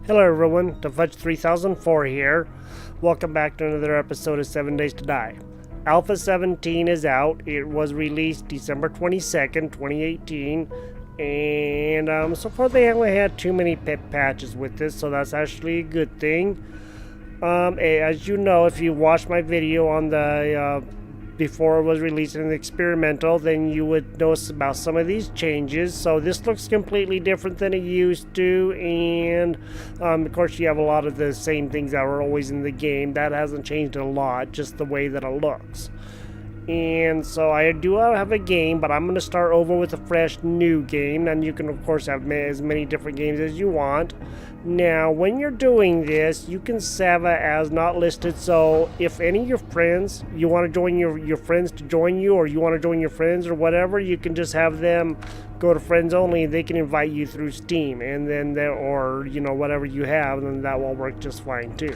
Hello everyone, Fudge 3004 here. Welcome back to another episode of 7 Days to Die. Alpha 17 is out. It was released December 22nd, 2018. And so far they haven't had too many patches with this, so that's actually a good thing. As you know, if you watched my video on the before it was released in the experimental, then you would notice about some of these changes. So this looks completely different than it used to, and of course you have a lot of the same things that were always in the game. That hasn't changed a lot, just the way that it looks. And so I do have a game, but I'm going to start over with a fresh new game. And you can of course have as many different games as you want. Now when you're doing this, you can save it as not listed. So if any of your friends, you want to join your friends to join you, or you want to join your friends or whatever, you can just have them go to friends only, and they can invite you through Steam, and then or whatever you have, and then that will work just fine too.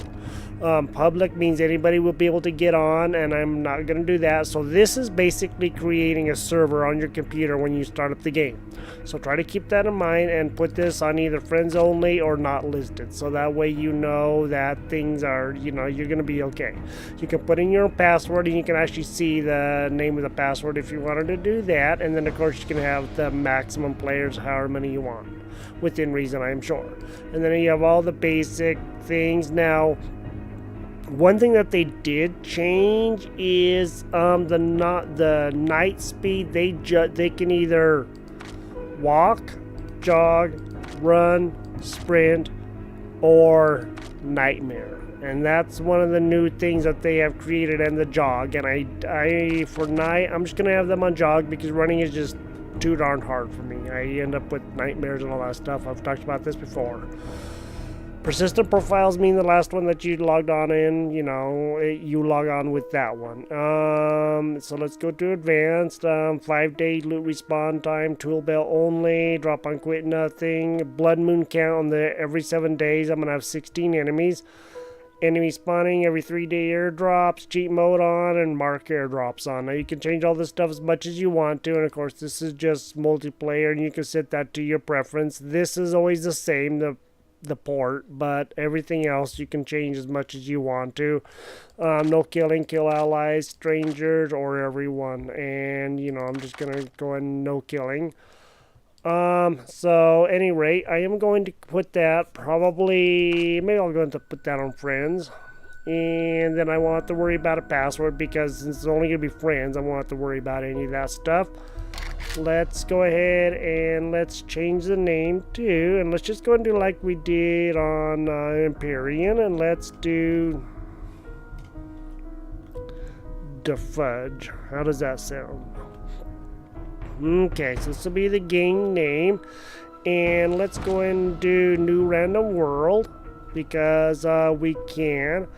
Public means anybody will be able to get on, and I'm not going to do that. So this is basically creating a server on your computer when you start up the game. So try to keep that in mind and put this on either friends only or not listed. So that way you know that things are, you're going to be okay. You can put in your own password, and you can actually see the name of the password if you wanted to do that. And then of course you can have the maximum players, however many you want, within reason, I'm sure. And then you have all the basic things. Now, one thing that they did change is the night speed. They can either walk, jog, run, sprint, or nightmare, and that's one of the new things that they have created. And the jog, and I for night, I'm just gonna have them on jog because running is just too darn hard for me. I end up with nightmares and all that stuff. I've talked about this before. Persistent profiles mean the last one that you logged on in, you log on with that one. So let's go to advanced. 5-day loot respawn time, tool belt only, drop on quit nothing, blood moon count on the every 7 days. I'm gonna have 16 enemies. Enemy spawning every 3-day airdrops, cheat mode on, and mark airdrops on. Now you can change all this stuff as much as you want to, and of course this is just multiplayer, and you can set that to your preference. This is always the same, the port, but everything else you can change as much as you want to. No killing, kill allies, strangers, or everyone. And I'm just gonna go ahead and no killing. So any rate, I am going to put that maybe I'll go to put that on friends, and then I won't have to worry about a password, because since it's only gonna be friends, I won't have to worry about any of that stuff. Let's go ahead and let's change the name too, and let's just go and do like we did on Empyrean, and let's do the Fudge. How does that sound? Okay, so this will be the game name, and let's go and do new random world, because we can.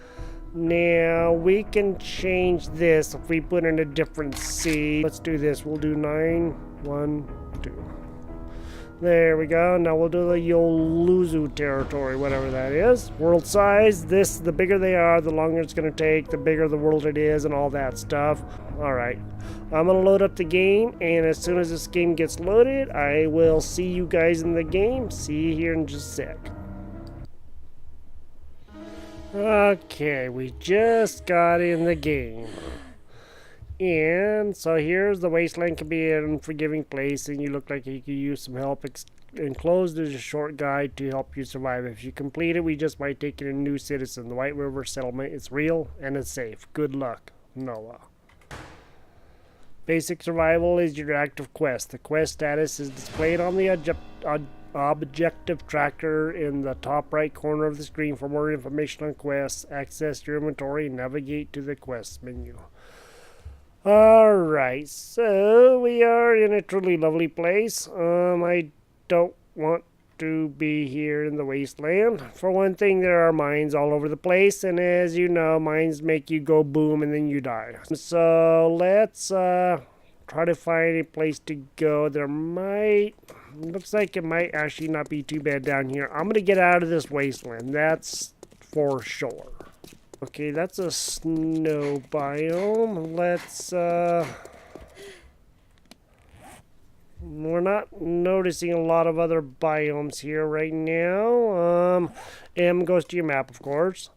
Now we can change this if we put in a different seed. Let's do this. We'll do 9, 1, 2. There we go. Now we'll do the Yoluzu territory, whatever that is. World size. The bigger they are, the longer it's going to take, the bigger the world it is, and all that stuff. Alright. I'm going to load up the game, and as soon as this game gets loaded, I will see you guys in the game. See you here in just a sec. Okay, we just got in the game. And so here's the Wasteland can be an unforgiving place, and you look like you could use some help. Enclosed is a short guide to help you survive. If you complete it, we just might take in a new citizen. The White River Settlement is real and it's safe. Good luck, Noah. Basic survival is your active quest. The quest status is displayed on the objective tracker in the top right corner of the screen. For more information on quests, access your inventory and navigate to the quest menu. Alright, so we are in a truly lovely place. I don't want to be here in the Wasteland. For one thing, there are mines all over the place, and as you know, mines make you go boom and then you die. So let's try to find a place to go. Looks like it might actually not be too bad down here. I'm gonna get out of this Wasteland, that's for sure. Okay, that's a snow biome. Let's We're not noticing a lot of other biomes here right now. M goes to your map, of course.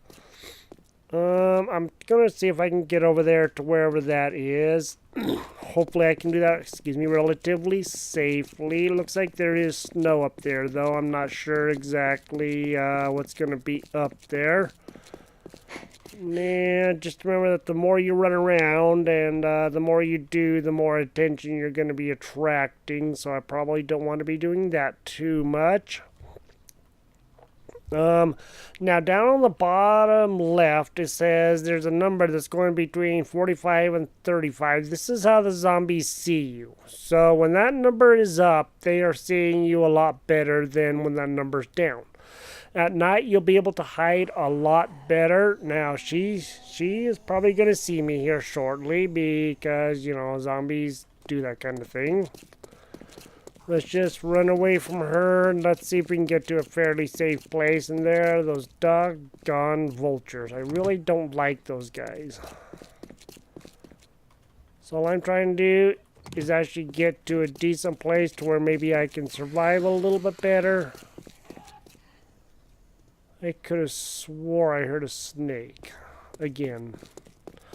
I'm gonna see if I can get over there to wherever that is. Hopefully I can do that, excuse me, relatively safely. Looks like there is snow up there, though. I'm not sure exactly what's gonna be up there. Man, just remember that the more you run around and the more you do, the more attention you're going to be attracting. So I probably don't want to be doing that too much. Now down on the bottom left, it says there's a number that's going between 45 and 35. This is how the zombies see you. So when that number is up, they are seeing you a lot better than when that number's down. At night, you'll be able to hide a lot better. Now, she is probably going to see me here shortly because, you know, zombies do that kind of thing. Let's just run away from her and let's see if we can get to a fairly safe place. And there are those doggone vultures. I really don't like those guys. So all I'm trying to do is actually get to a decent place to where maybe I can survive a little bit better. I could have swore I heard a snake again.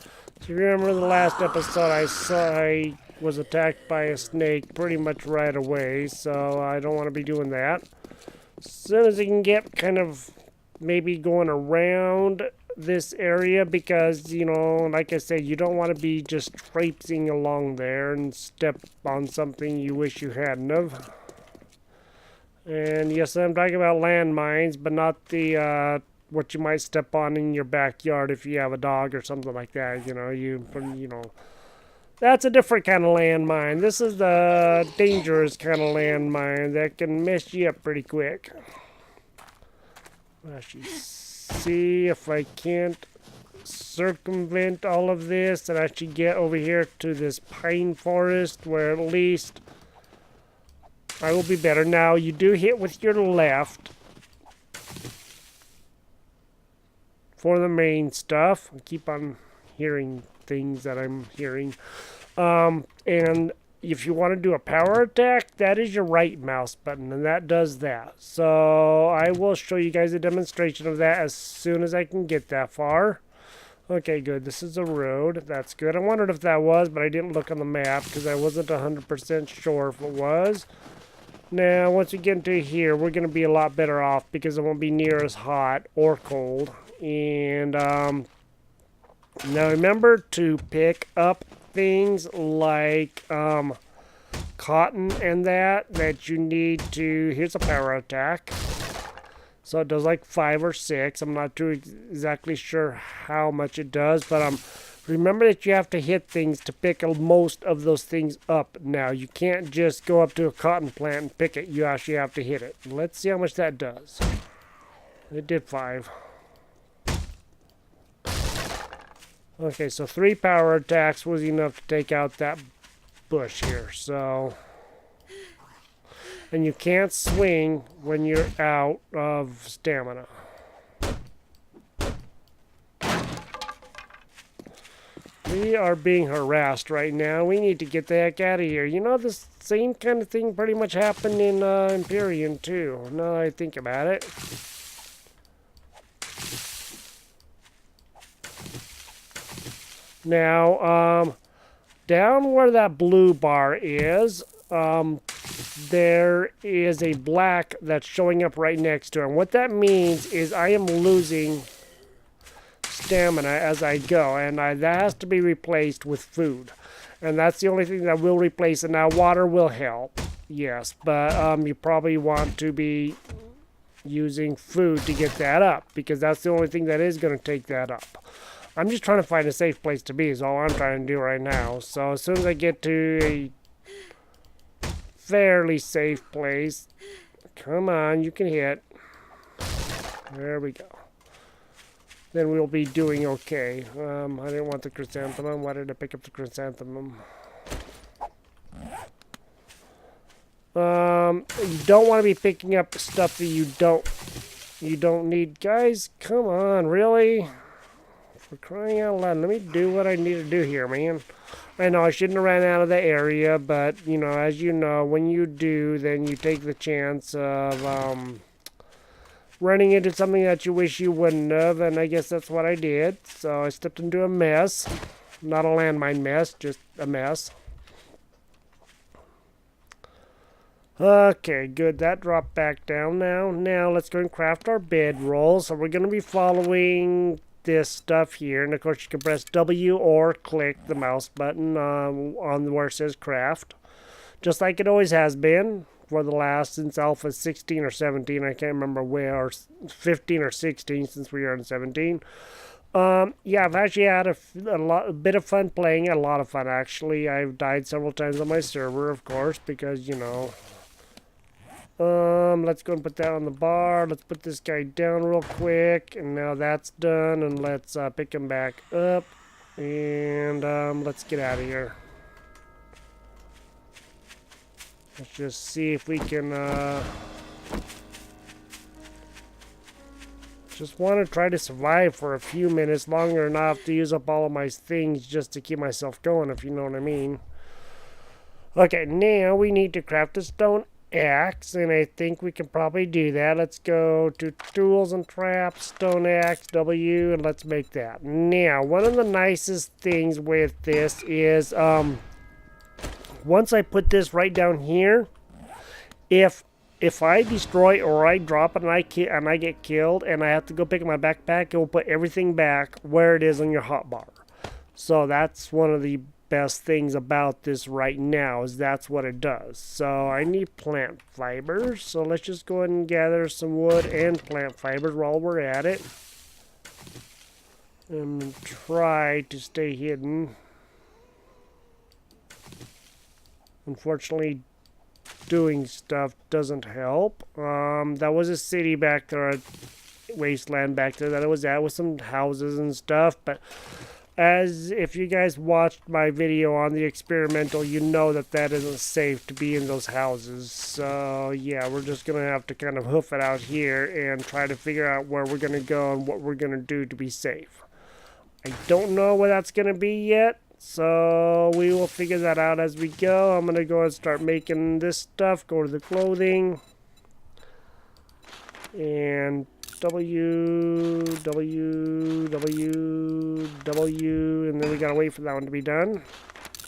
So if you remember the last episode, I was attacked by a snake pretty much right away, so I don't want to be doing that. As soon as I can get kind of maybe going around this area, because, you know, like I said, you don't want to be just traipsing along there and step on something you wish you hadn't have. And yes, I'm talking about landmines, but not the what you might step on in your backyard if you have a dog or something like that. You know, that's a different kind of landmine. This is the dangerous kind of landmine that can mess you up pretty quick. Let's see if I can't circumvent all of this and actually get over here to this pine forest where at least I will be better. Now, you do hit with your left for the main stuff. I keep on hearing things that I'm hearing. And if you want to do a power attack, that is your right mouse button, and that does that. So I will show you guys a demonstration of that as soon as I can get that far. Okay, good. This is a road. That's good. I wondered if that was, but I didn't look on the map because I wasn't 100% sure if it was. Now, once we get into here, we're going to be a lot better off because it won't be near as hot or cold. And now remember to pick up things like cotton and that you need to... Here's a power attack. So it does like 5 or 6. I'm not too exactly sure how much it does, but remember that you have to hit things to pick most of those things up. Now, you can't just go up to a cotton plant and pick it. You actually have to hit it. Let's see how much that does. It did 5. Okay, so 3 power attacks was enough to take out that bush here. So, and you can't swing when you're out of stamina. We are being harassed right now. We need to get the heck out of here. You know, the same kind of thing pretty much happened in Empyrean too, now that I think about it. Now, down where that blue bar is, there is a black that's showing up right next to it. And what that means is I am losing stamina as I go, and that has to be replaced with food. And that's the only thing that will replace it. Now, water will help, yes, but you probably want to be using food to get that up, because that's the only thing that is going to take that up. I'm just trying to find a safe place to be is all I'm trying to do right now. So as soon as I get to a fairly safe place, come on, you can hit. There we go. Then we'll be doing okay. I didn't want the chrysanthemum. Why did I pick up the chrysanthemum? You don't want to be picking up stuff that you don't need. Guys, come on, really? For crying out loud, let me do what I need to do here, man. I know I shouldn't have ran out of the area, but, you know, as you know, when you do, then you take the chance of, running into something that you wish you wouldn't have, and I guess that's what I did. So I stepped into a mess. Not a landmine mess, just a mess. Okay, good. That dropped back down now. Now let's go and craft our bedroll. So we're going to be following this stuff here. And of course you can press W or click the mouse button on where it says craft. Just like it always has been for the last, since Alpha 16 or 17. I can't remember where, or 15 or 16 since we are in 17. Yeah, I've actually had a bit of fun playing it. A lot of fun, actually. I've died several times on my server, of course, because, you know... let's go and put that on the bar. Let's put this guy down real quick. And now that's done. And let's pick him back up. And let's get out of here. Let's just see if we can... just want to try to survive for a few minutes longer enough to use up all of my things just to keep myself going, if you know what I mean. Okay, now we need to craft a stone axe, and I think we can probably do that. Let's go to tools and traps, stone axe, W, and let's make that. Now, one of the nicest things with this is once I put this right down here, if I destroy or I drop it and I get killed and I have to go pick up my backpack, it will put everything back where it is on your hotbar. So that's one of the best things about this right now, is that's what it does. So I need plant fibers, so let's just go ahead and gather some wood and plant fibers while we're at it, and try to stay hidden. Unfortunately, doing stuff doesn't help. That was a city back there, a wasteland back there that I was at with some houses and stuff, but as if you guys watched my video on the experimental, you know that that isn't safe to be in those houses. So yeah, we're just gonna have to kind of hoof it out here and try to figure out where we're gonna go and what we're gonna do to be safe. I don't know where that's gonna be yet, so we will figure that out as we go. I'm gonna go and start making this stuff. Go to the clothing and W, W, W, W, and then we gotta wait for that one to be done.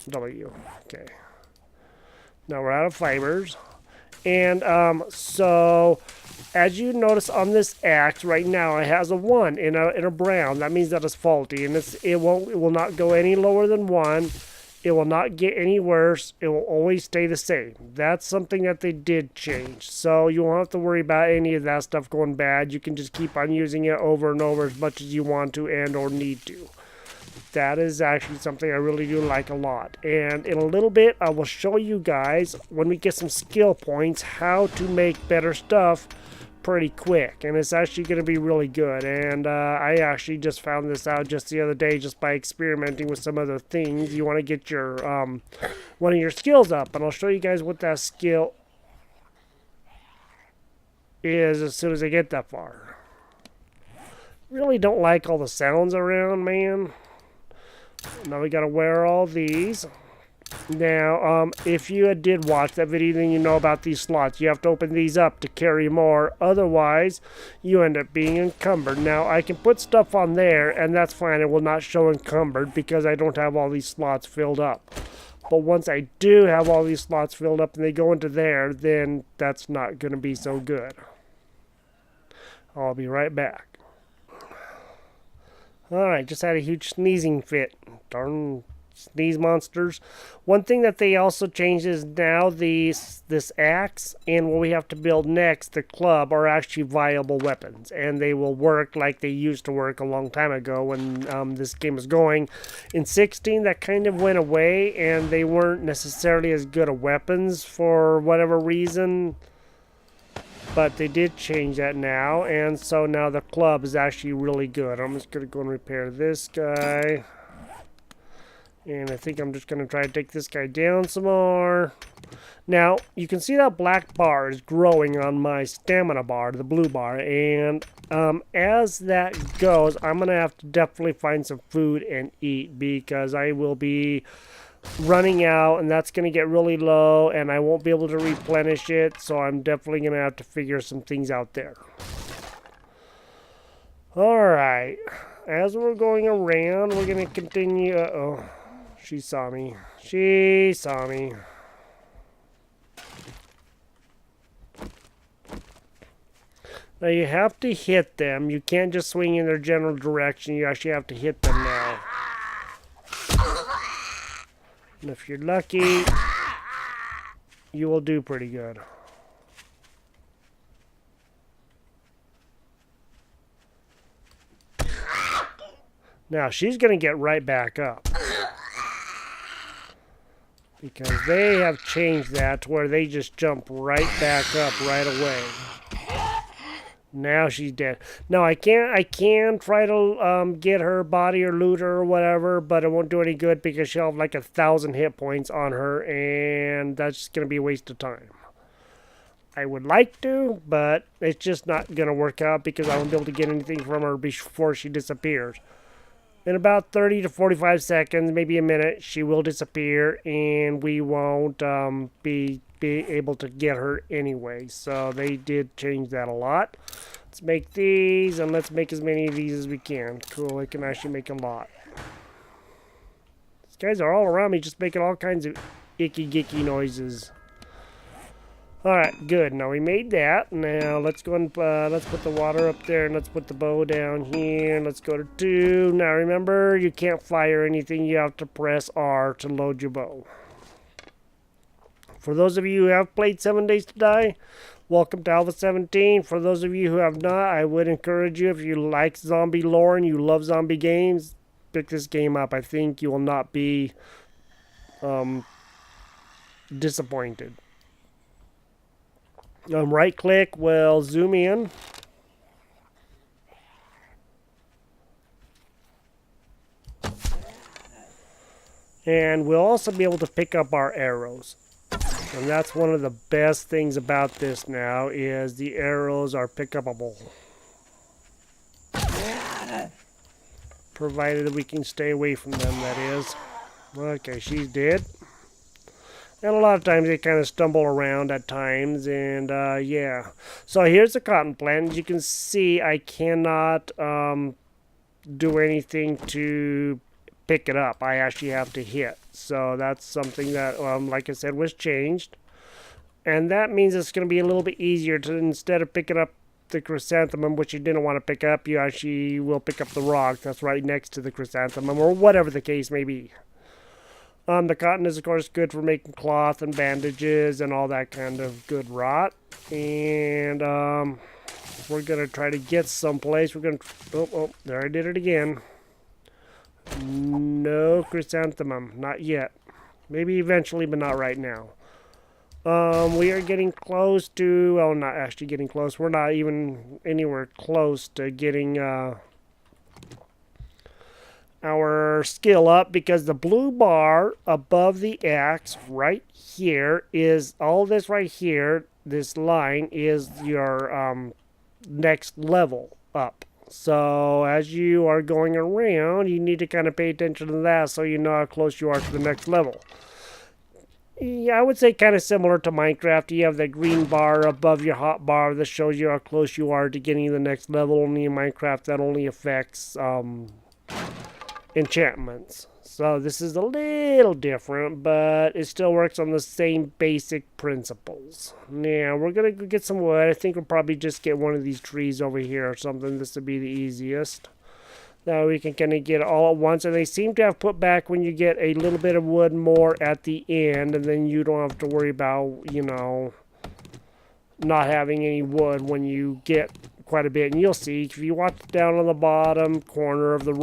W, okay. Now we're out of fibers. And so as you notice on this axe right now, it has a 1 in a brown. That means that it's faulty, and it will not go any lower than 1. It will not get any worse. It will always stay the same. That's something that they did change. So you won't have to worry about any of that stuff going bad. You can just keep on using it over and over as much as you want to and or need to. That is actually something I really do like a lot. And in a little bit, I will show you guys, when we get some skill points, how to make better stuff pretty quick, and it's actually going to be really good. And I actually just found this out just the other day, just by experimenting with some other things. You want to get your one of your skills up, and I'll show you guys what that skill is as soon as I get that far. Really don't like all the sounds around, man. Now we got to wear all these. Now, if you did watch that video, then you know about these slots. You have to open these up to carry more. Otherwise, you end up being encumbered. Now, I can put stuff on there, and that's fine. It will not show encumbered because I don't have all these slots filled up. But once I do have all these slots filled up and they go into there, then that's not going to be so good. I'll be right back. Alright, just had a huge sneezing fit. Darn sneeze monsters. One thing that they also changed is now this axe and what we have to build next, the club, are actually viable weapons, and they will work like they used to work a long time ago when this game was going. In 16, that kind of went away, and they weren't necessarily as good of weapons for whatever reason, but they did change that now, and so now the club is actually really good. I'm just going to go and repair this guy. And I think I'm just going to try to take this guy down some more. Now, you can see that black bar is growing on my stamina bar, the blue bar. And as that goes, I'm going to have to definitely find some food and eat, because I will be running out, and that's going to get really low, and I won't be able to replenish it. So I'm definitely going to have to figure some things out there. Alright. As we're going around, we're going to continue. Uh-oh. She saw me. She saw me. Now you have to hit them. You can't just swing in their general direction. You actually have to hit them now. And if you're lucky, you will do pretty good. Now she's going to get right back up, because they have changed that to where they just jump right back up right away. Now she's dead. Now I can try to get her body or loot her or whatever, but it won't do any good because she'll have like 1,000 hit points on her, and that's just going to be a waste of time. I would like to, but it's just not going to work out because I won't be able to get anything from her before she disappears. In about 30 to 45 seconds, maybe a minute, she will disappear, and we won't be able to get her anyway. So they did change that a lot. Let's make these, and let's make as many of these as we can. Cool, I can actually make a lot. These guys are all around me, just making all kinds of icky-gicky noises. Alright, good. Now we made that. Now let's go and let's put the water up there, and let's put the bow down here. Let's go to 2. Now remember, you can't fire anything. You have to press R to load your bow. For those of you who have played 7 Days to Die, welcome to Alpha 17. For those of you who have not, I would encourage you, if you like zombie lore and you love zombie games, pick this game up. I think you will not be disappointed. Right click will zoom in. And we'll also be able to pick up our arrows. And that's one of the best things about this now, is the arrows are pick-upable. Provided that we can stay away from them, that is. Okay, she's dead. And a lot of times they kind of stumble around at times, and yeah. So here's the cotton plant. As you can see, I cannot do anything to pick it up. I actually have to hit. So that's something that, like I said, was changed. And that means it's going to be a little bit easier to, instead of picking up the chrysanthemum, which you didn't want to pick up, you actually will pick up the rock that's right next to the chrysanthemum, or whatever the case may be. The cotton is, of course, good for making cloth and bandages and all that kind of good rot. And we're going to try to get someplace. We're going to... Oh, there I did it again. No chrysanthemum. Not yet. Maybe eventually, but not right now. We are getting close to... Well, not actually getting close. We're not even anywhere close to getting... our skill up, because the blue bar above the axe right here is all this right here. This line is your next level up. So as you are going around, you need to kind of pay attention to that so you know how close you are to the next level. Yeah, I would say kind of similar to Minecraft. You have the green bar above your hot bar that shows you how close you are to getting to the next level. Only in Minecraft that only affects enchantments. So this is a little different, but it still works on the same basic principles. Now we're gonna go get some wood. I think we'll probably just get one of these trees over here or something. This would be the easiest. Now we can kind of get it all at once, and they seem to have put back when you get a little bit of wood more at the end, and then you don't have to worry about, you know, not having any wood when you get quite a bit. And you'll see, if you watch down on the bottom corner of the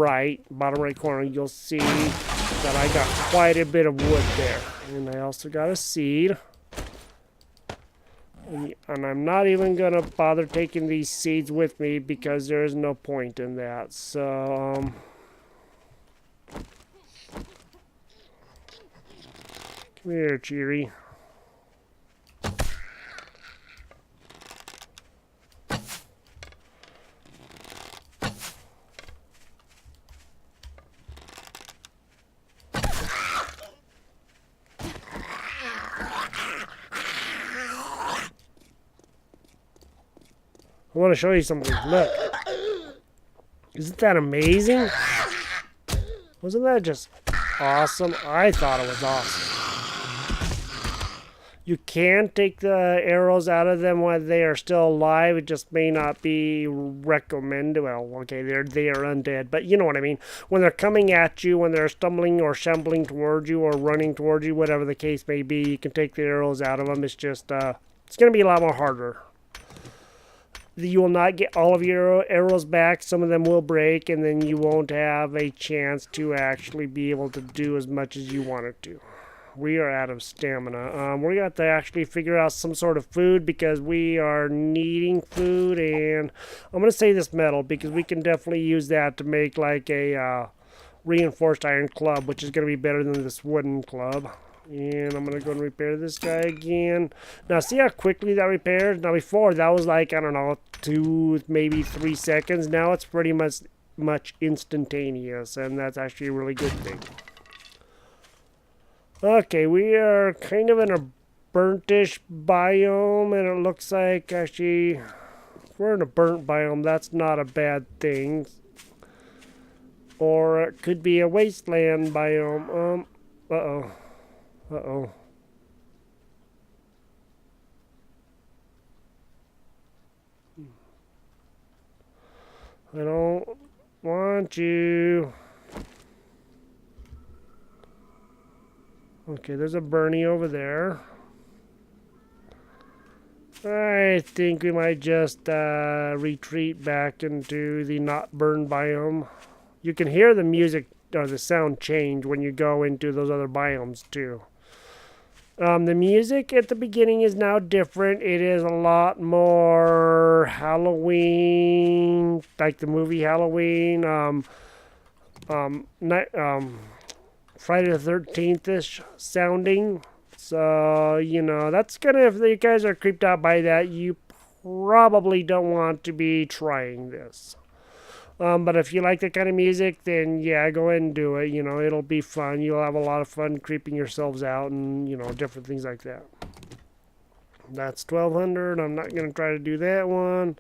bottom right corner, you'll see that I got quite a bit of wood there. And I also got a seed. And I'm not even going to bother taking these seeds with me because there is no point in that. So, Come here, Cheery. I want to show you something. Look. Isn't that amazing? Wasn't that just awesome? I thought it was awesome. You can take the arrows out of them while they are still alive. It just may not be recommended. Well, okay, they are undead, but you know what I mean. When they're coming at you, when they're stumbling or shambling towards you or running towards you, whatever the case may be, you can take the arrows out of them. It's just, it's going to be a lot more harder. You will not get all of your arrows back. Some of them will break, and then you won't have a chance to actually be able to do as much as you wanted to. We are out of stamina. We're going to have to actually figure out some sort of food because we are needing food, and I'm going to say this metal because we can definitely use that to make like a reinforced iron club, which is going to be better than this wooden club. And I'm going to go and repair this guy again. Now, see how quickly that repairs? Now, before, that was like, I don't know, 2, maybe 3 seconds. Now, it's pretty much instantaneous, and that's actually a really good thing. Okay, we are kind of in a burnt-ish biome, and it looks like, actually, if we're in a burnt biome, that's not a bad thing. Or it could be a wasteland biome. Uh-oh. Uh-oh. I don't want you. Okay, there's a Bernie over there. I think we might just retreat back into the not burned biome. You can hear the music or the sound change when you go into those other biomes too. The music at the beginning is now different. It is a lot more Halloween, like the movie Halloween. Friday the 13th-ish sounding. So, you know, that's gonna, if you guys are creeped out by that, you probably don't want to be trying this. But if you like that kind of music, then yeah, go ahead and do it. You know, it'll be fun. You'll have a lot of fun creeping yourselves out and, you know, different things like that. That's 1200. I'm not going to try to do that one.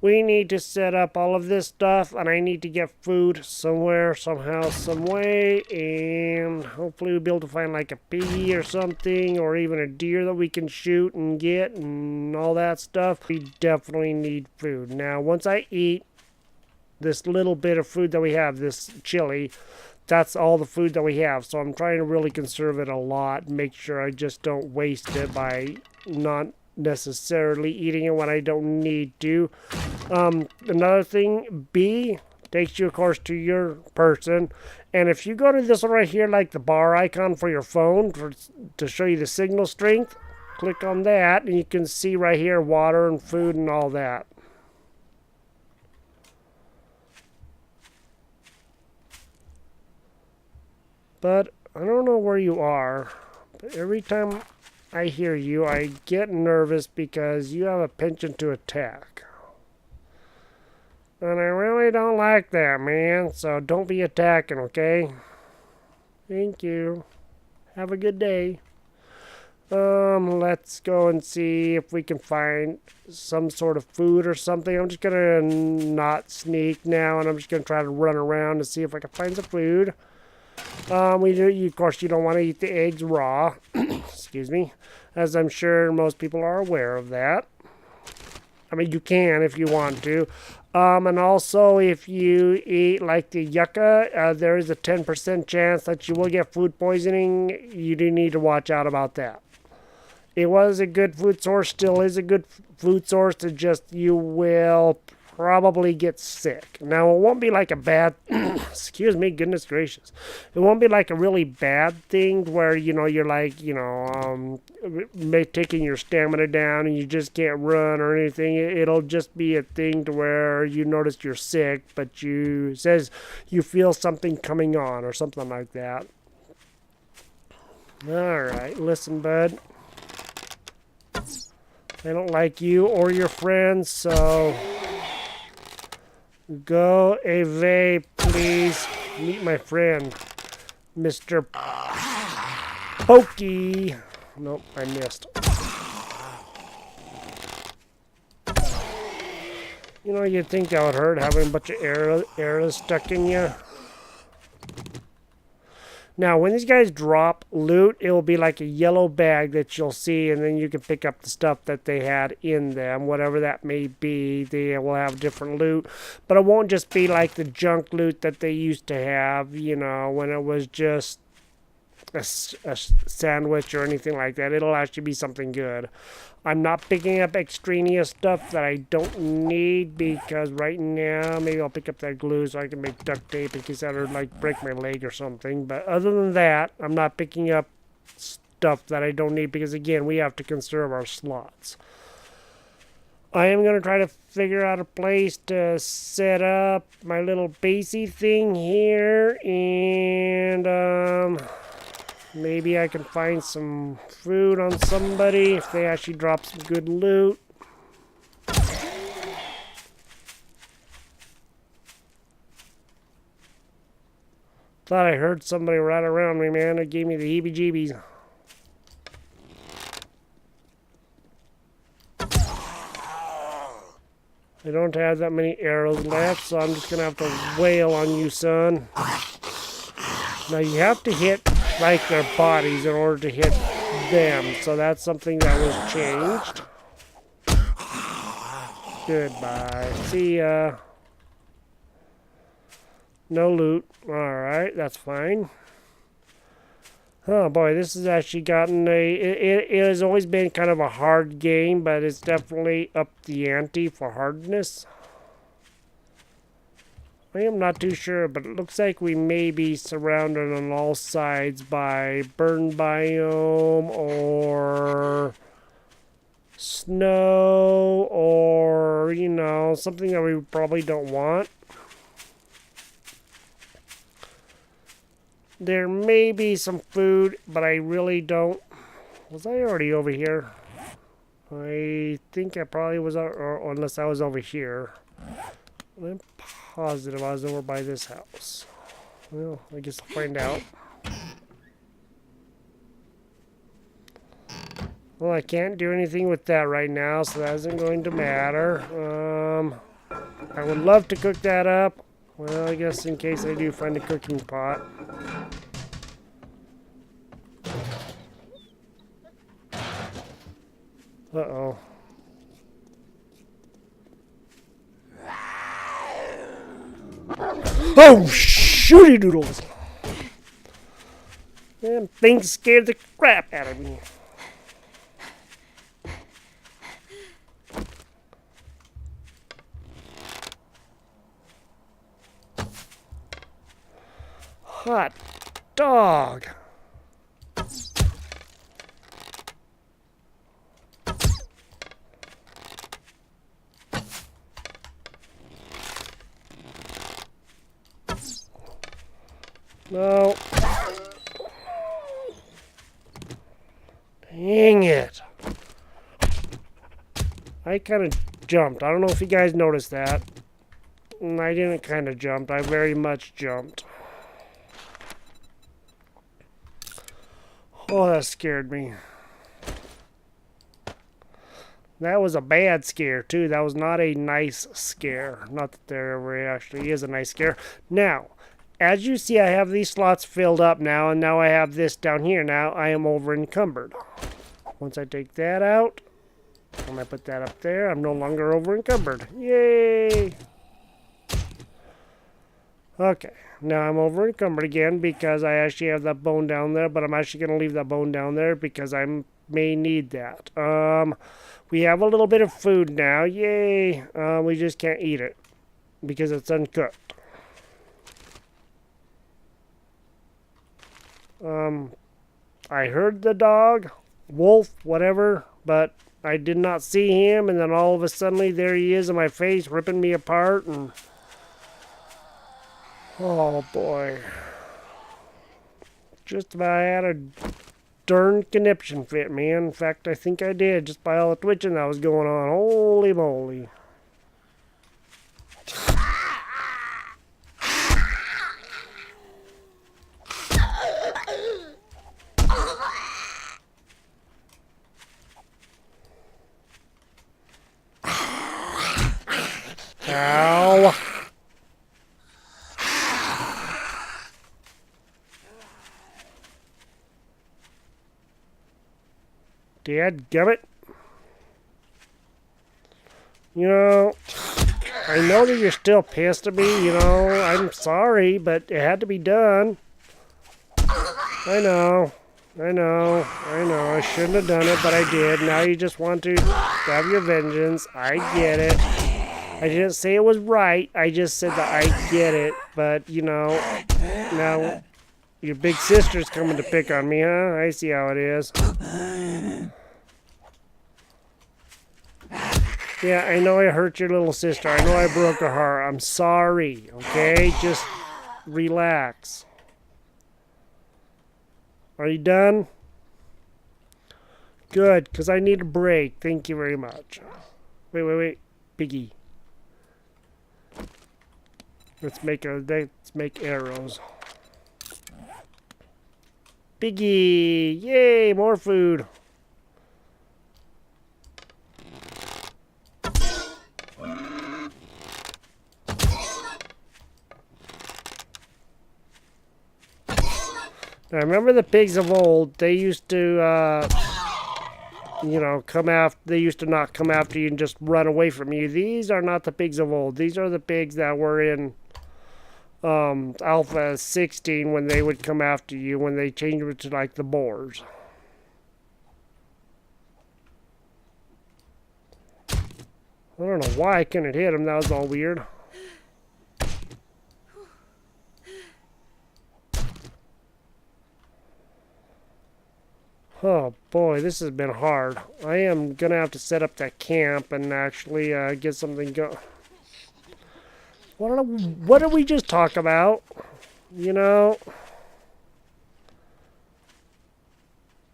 We need to set up all of this stuff, and I need to get food somewhere, somehow, some way, and hopefully we'll be able to find like a piggy or something, or even a deer that we can shoot and get and all that stuff. We definitely need food. Now, once I eat this little bit of food that we have, this chili, that's all the food that we have. So I'm trying to really conserve it a lot, make sure I just don't waste it by not necessarily eating it when I don't need to. Another thing, B takes you, of course, to your person. And if you go to this one right here, like the bar icon for your phone to show you the signal strength, click on that, and you can see right here water and food and all that. But I don't know where you are, but every time I hear you, I get nervous because you have a penchant to attack. And I really don't like that, man, so don't be attacking, okay? Thank you. Have a good day. Let's go and see if we can find some sort of food or something. I'm just gonna not sneak now, and I'm just gonna try to run around to see if I can find some food. Of course, you don't want to eat the eggs raw. Excuse me. As I'm sure most people are aware of that. I mean, you can if you want to. And also, if you eat like the yucca, there is a 10% chance that you will get food poisoning. You do need to watch out about that. It was a good food source, still is a good food source. It's just you will probably get sick. Now, it won't be like a bad, excuse me, goodness gracious. It won't be like a really bad thing where, you know, you're like, you know, taking your stamina down and you just can't run or anything. It'll just be a thing to where you notice you're sick, but says you feel something coming on or something like that. Alright, listen, bud. I don't like you or your friends, so go away, please. Meet my friend, Mr. Pokey. Nope, I missed. You know, you'd think that would hurt having a bunch of arrows stuck in you. Now, when these guys drop loot, it will be like a yellow bag that you'll see, and then you can pick up the stuff that they had in them, whatever that may be. They will have different loot, but it won't just be like the junk loot that they used to have, you know, when it was just a sandwich or anything like that. It'll actually be something good. I'm not picking up extraneous stuff that I don't need because right now maybe I'll pick up that glue so I can make duct tape in case I would like break my leg or something. But other than that, I'm not picking up stuff that I don't need because again, we have to conserve our slots. I am going to try to figure out a place to set up my little basey thing here and maybe I can find some food on somebody if they actually drop some good loot. Thought I heard somebody right around me, man. It gave me the heebie-jeebies. I don't have that many arrows left, so I'm just going to have to wail on you, son. Now you have to hit like their bodies in order to hit them, so that's something that was changed. Goodbye. See ya. No loot. Alright, that's fine. Oh boy, this has actually gotten it has always been kind of a hard game, but it's definitely up the ante for hardness. I am not too sure, but it looks like we may be surrounded on all sides by burn biome or snow or, you know, something that we probably don't want. There may be some food, but I really don't. Was I already over here? I think I probably was, or unless I was over here. I'm positive I was over by this house. Well, I guess I'll find out. Well, I can't do anything with that right now, so that isn't going to matter. I would love to cook that up. Well, I guess in case I do find a cooking pot. Uh-oh. Oh, shooty doodles! Damn thing scared the crap out of me. Hot dog! No. Dang it. I kind of jumped. I don't know if you guys noticed that. I didn't kind of jump. I very much jumped. Oh, that scared me. That was a bad scare, too. That was not a nice scare. Not that there ever actually is a nice scare. Now, as you see, I have these slots filled up now, and now I have this down here. Now I am over encumbered. Once I take that out, and I put that up there, I'm no longer over encumbered. Yay! Okay, now I'm over encumbered again because I actually have that bone down there, but I'm actually going to leave that bone down there because I may need that. We have a little bit of food now. Yay! We just can't eat it because it's uncooked. I heard the dog, wolf, whatever, but I did not see him, and then all of a sudden there he is in my face, ripping me apart, and oh boy. Just about had a darn conniption fit, man. In fact, I think I did just by all the twitching that was going on. Holy moly. Ow. Dadgummit. You know, I know that you're still pissed at me, you know. I'm sorry, but it had to be done. I know. I shouldn't have done it, but I did. Now you just want to have your vengeance. I get it. I didn't say it was right. I just said that I get it. But, you know, now your big sister's coming to pick on me, huh? I see how it is. Yeah, I know I hurt your little sister. I know I broke her heart. I'm sorry, okay? Just relax. Are you done? Good, because I need a break. Thank you very much. Wait. Piggy. Let's make arrows. Piggy! Yay, more food. Now, remember the pigs of old, they used to, you know, they used to not come after you and just run away from you. These are not the pigs of old. These are the pigs that were in Alpha 16 when they would come after you, when they changed it to, like, the boars. I don't know why I couldn't hit him. That was all weird. Oh boy, this has been hard. I am gonna have to set up that camp and actually get something going. What did we just talk about? You know,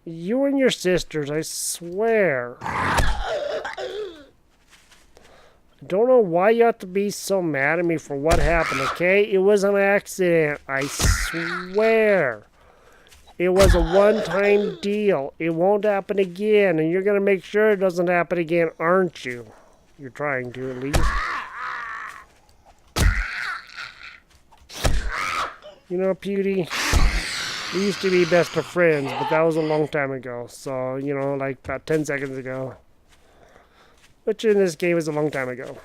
you and your sisters, I swear. I don't know why you have to be so mad at me for what happened, okay? It was an accident, I swear. It was a one-time deal. It won't happen again, and you're going to make sure it doesn't happen again, aren't you? You're trying to, at least. You know, Pewdie, we used to be best of friends, but that was a long time ago. So, you know, like about 10 seconds ago. Which in this game is a long time ago.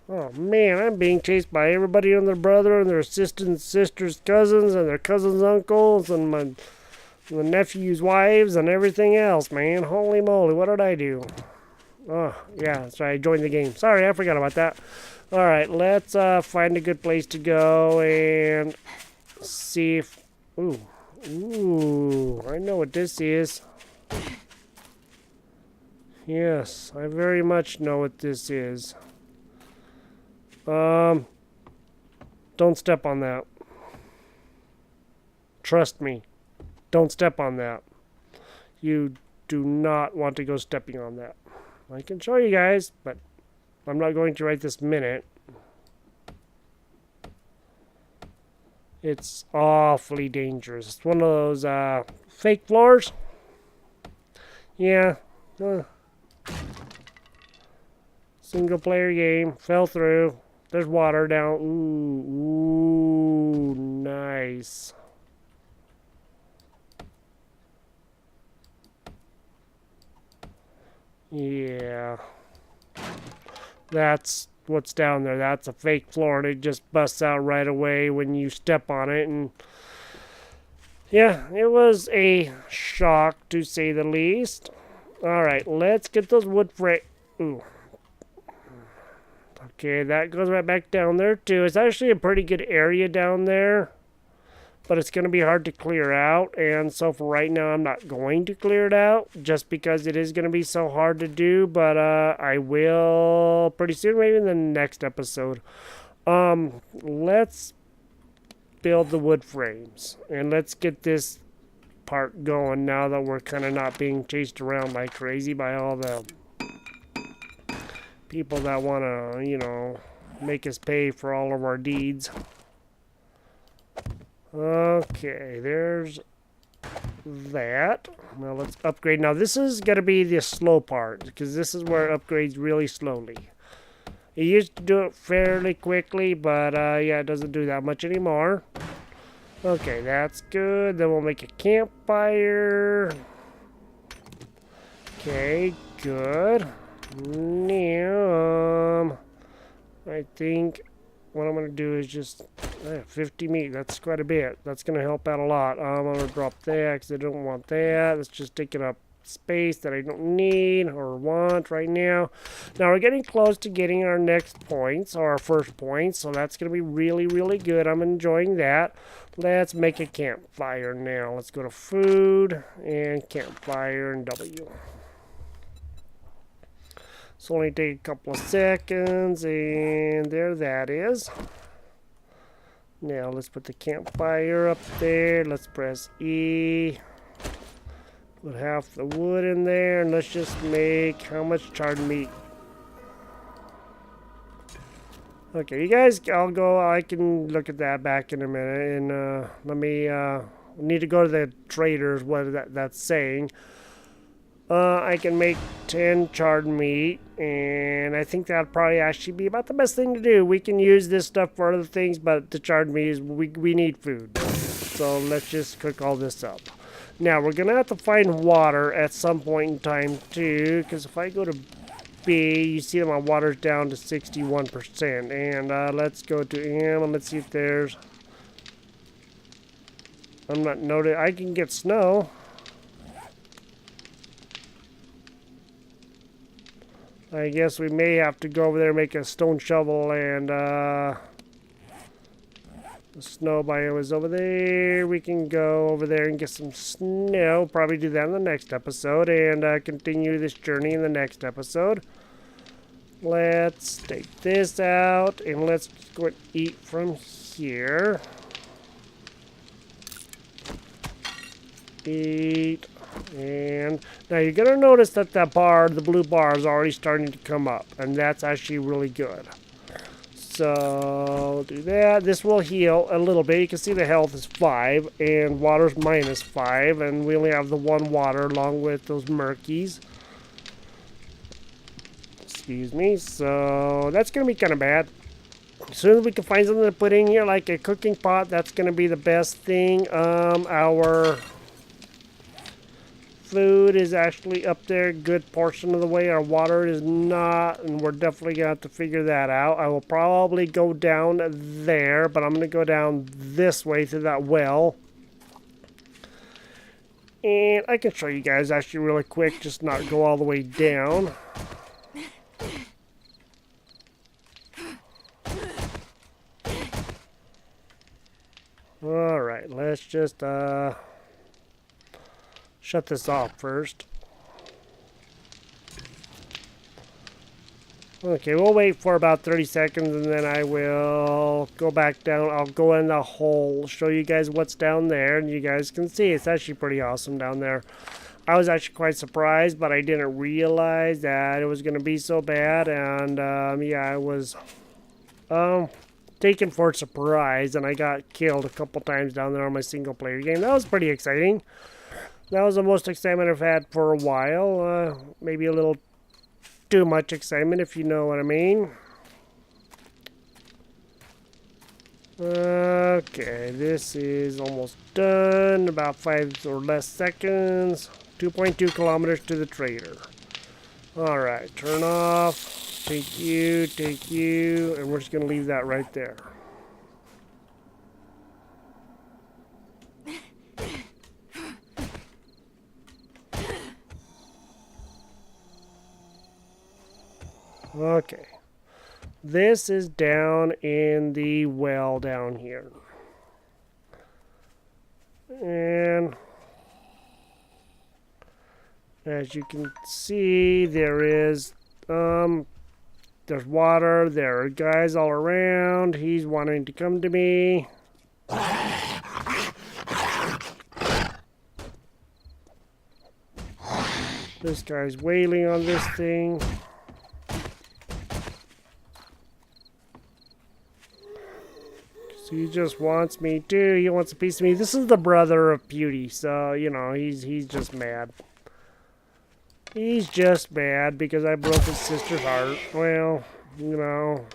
Oh man, I'm being chased by everybody and their brother and their sister's cousins and their cousins' uncles and my nephew's wives and everything else, man. Holy moly, what did I do? Oh, yeah, that's right, I joined the game. Sorry, I forgot about that. Alright, let's find a good place to go and see if... Ooh, I know what this is. Yes, I very much know what this is. Don't step on that. Trust me. Don't step on that. You do not want to go stepping on that. I can show you guys, but I'm not going to right this minute. It's awfully dangerous. It's one of those, fake floors. Yeah. Single player game. Fell through. There's water down. Ooh, nice. Yeah. That's what's down there. That's a fake floor, and it just busts out right away when you step on it. And yeah, it was a shock, to say the least. Alright, let's get those wood Ooh. Okay, that goes right back down there too. It's actually a pretty good area down there, but it's going to be hard to clear out, and so for right now I'm not going to clear it out just because it is going to be so hard to do, but I will pretty soon, maybe in the next episode. Let's build the wood frames. And let's get this part going now that we're kind of not being chased around like crazy by all the people that want to, you know, make us pay for all of our deeds. Okay, there's that. Now let's upgrade. Now this is going to be the slow part, because this is where it upgrades really slowly. It used to do it fairly quickly, but yeah, it doesn't do that much anymore. Okay, that's good. Then we'll make a campfire. Okay, good. Now, I think what I'm going to do is just 50 meat. That's quite a bit. That's going to help out a lot. I'm going to drop that because I don't want that. It's just taking up space that I don't need or want right now. Now we're getting close to getting our next points, or our first points, so that's going to be really, really good. I'm enjoying that. Let's make a campfire now. Let's go to food and campfire and W. So only take a couple of seconds, and there that is. Now let's put the campfire up there. Let's press E. Put half the wood in there, and let's just make how much charred meat? Okay, you guys, I'll go. I can look at that back in a minute, and let me. Need to go to the traders. What that's saying. I can make 10 charred meat, and I think that'll probably actually be about the best thing to do. We can use this stuff for other things, but the charred meat is we need food. So let's just cook all this up. Now, we're going to have to find water at some point in time, too, because if I go to B, you see that my water's down to 61%. And let's go to M, and let's see if there's... I'm not noted. I can get snow. I guess we may have to go over there and make a stone shovel, and the snow biome is over there. We can go over there and get some snow. Probably do that in the next episode, and continue this journey in the next episode. Let's take this out, and let's go and eat from here. Eat. And now you're going to notice that that bar, the blue bar, is already starting to come up, and that's actually really good. So do that. This will heal a little bit. You can see the health is 5 and water's -5, and we only have the 1 water along with those murkies. Excuse me. So that's going to be kind of bad. As soon as we can find something to put in here, like a cooking pot, that's going to be the best thing. Our food is actually up there a good portion of the way. Our water is not, and we're definitely going to have to figure that out. I will probably go down there, but I'm going to go down this way through that well. And I can show you guys actually really quick, just not go all the way down. Alright, let's just shut this off first. Okay, we'll wait for about 30 seconds, and then I will go back down. I'll go in the hole, show you guys what's down there, and you guys can see it's actually pretty awesome down there. I was actually quite surprised, but I didn't realize that it was going to be so bad, and yeah, I was taken for a surprise, and I got killed a couple times down there on my single player game. That was pretty exciting. That was the most excitement I've had for a while. Maybe a little too much excitement, if you know what I mean. Okay, this is almost done. About 5 or less seconds. 2.2 kilometers to the trader. Alright, turn off. Take you, and we're just going to leave that right there. Okay, this is down in the well down here, and as you can see, there's water. There are guys all around. He's wanting to come to me. This guy's wailing on this thing. So he just wants me too. He wants a piece of me. This is the brother of Beauty, so you know he's just mad. He's just mad because I broke his sister's heart. Well, you know,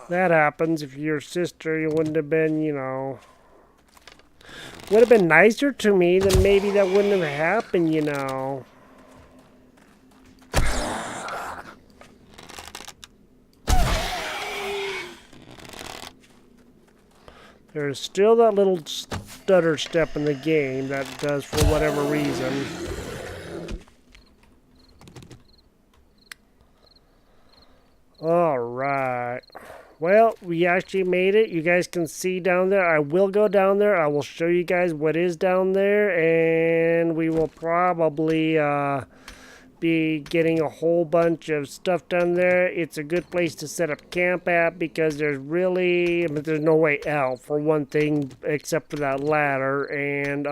that happens. If you're your sister, you wouldn't have been, you know, would have been nicer to me, then maybe that wouldn't have happened, you know. There's still that little stutter step in the game that does for whatever reason. Alright. Well, we actually made it. You guys can see down there. I will go down there. I will show you guys what is down there. And we will probably be getting a whole bunch of stuff down there. It's a good place to set up camp at because there's no way out for one thing except for that ladder. And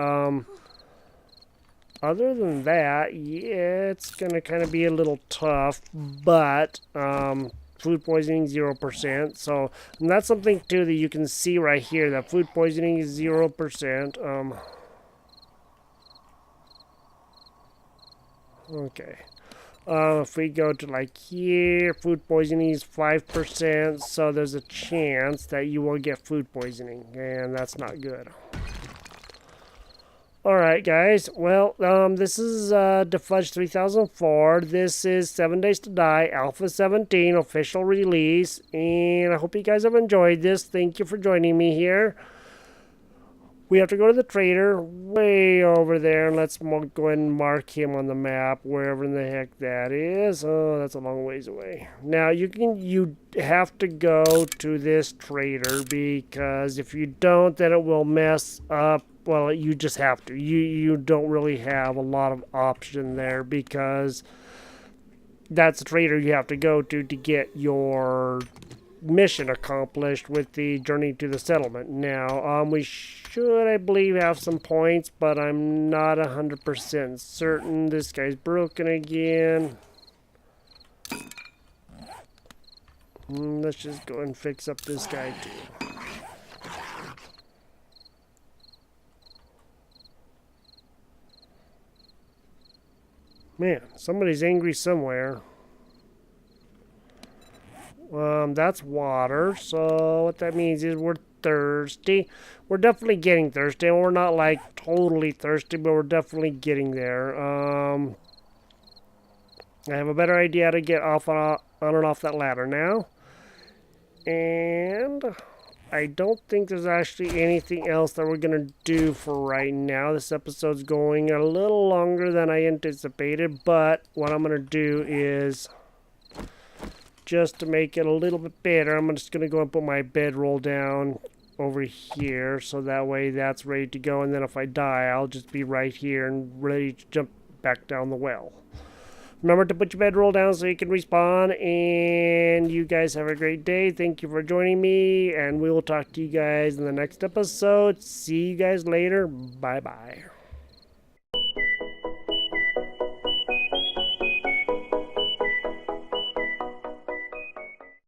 other than that, yeah, it's gonna kind of be a little tough, but food poisoning 0%. So and that's something too that you can see right here, that food poisoning is 0%. Okay. If we go to like here, food poisoning is 5%, so there's a chance that you will get food poisoning, and that's not good. Alright guys, well, this is Defudge 3004. This is 7 Days to Die, Alpha 17, official release, and I hope you guys have enjoyed this. Thank you for joining me here. We have to go to the trader way over there, and let's go ahead and mark him on the map, wherever in the heck that is. Oh, that's a long ways away. Now, you have to go to this trader, because if you don't, then it will mess up. Well, you just have to. You don't really have a lot of option there, because that's the trader you have to go to get your mission accomplished with the journey to the settlement. Now, we should, I believe, have some points, but I'm not 100% certain. This guy's broken again. Let's just go and fix up this guy too. Man, somebody's angry somewhere. That's water, so what that means is we're thirsty. We're definitely getting thirsty, and we're not like totally thirsty, but we're definitely getting there. I have a better idea how to get on and off that ladder now. And I don't think there's actually anything else that we're gonna do for right now. This episode's going a little longer than I anticipated, but what I'm gonna do is, just to make it a little bit better, I'm just going to go and put my bedroll down over here, so that way that's ready to go, and then if I die, I'll just be right here and ready to jump back down the well. Remember to put your bedroll down so you can respawn, and you guys have a great day. Thank you for joining me, and we will talk to you guys in the next episode. See you guys later. Bye-bye.